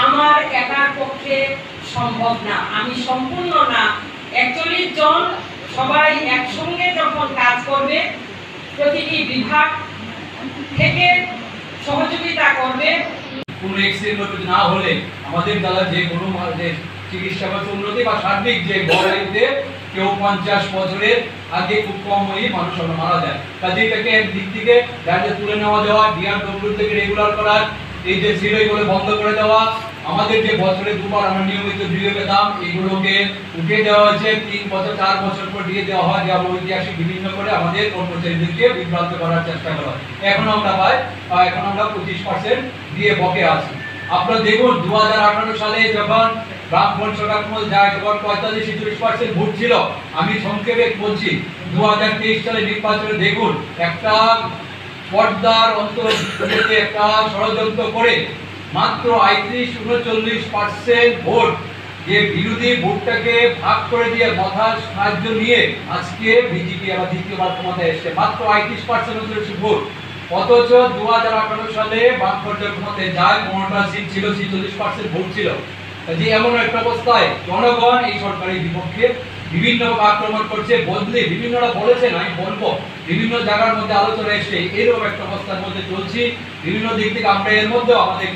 আমার একার পক্ষে সম্ভব না, আমি সম্পূর্ণ না। 41 জন সবাই একসঙ্গে যখন কাজ করবে, প্রতিটি বিভাগ থেকে সহযোগিতা করবে। কোনো এক্সিডেন্ট না হলে আমাদের দ্বারা যে কোনো চিকিৎসা বা উন্নতি বা সার্বিক যে বয়সে কেউ 50 বছরের আগে খুব কম হয়ে মানুষ মারা যায়। কাজে এটাকে একদিক থেকে যাতে তুলে নেওয়া যাওয়া, ডিআরডব্লিউ থেকে রেগুলার করার, এই যে সিলগুলো বন্ধ করে দেওয়া, আমাদের যে বছরে দুবার আমরা নিয়মিত ডিএ পেতাম এগুলোকে উঠে দেওয়া হয়েছে। 3 বছর 4 বছর পর ডিএ দেওয়া হয়, যা ঐতিহাসিক বিভিন্ন করে আমাদের কর্মচারীদেরকে বিভ্রান্ত করার চেষ্টা করা হয়। এখন আমরা পাই, এখন আমরা 25% ডিএ বকে আছি। আপনারা দেখুন 2018 সালে যখন ব্রাহ্মণ সকাল যায় তখন 45-40% ভোট ছিল। আমি সংক্ষেপে বলছি 2023 সালে নির্বাচনে দেখুন একটা পর্দার অন্তর্ভুক্ত একটা ষড়যন্ত্র করে মাত্র 38-39% ভোট, যে বিরোধী ভোটটাকে ভাগ করে দিয়ে মাথার সাহায্য নিয়ে আজকে বিজেপি আবার দ্বিতীয়বার ক্ষমতায় এসেছে। মাত্র 38% ভোট। অথচ 2018 সালে বামফ্রন্ট ক্ষমতায় যায় 15টা সিট ছিল, 46% ভোট ছিল। যে এমন একটা অবস্থায় জনগণ এই সরকারের বিপক্ষে বিভিন্ন আক্রমণ করছে, বদলে বিভিন্নরা বলেছেন, আমি বলবো বিভিন্ন জায়গার মধ্যে আলোচনা এসে এরকম একটা অবস্থার মধ্যে চলছি। বিভিন্ন দিক থেকে আমরা এর মধ্যে আমাদেরকে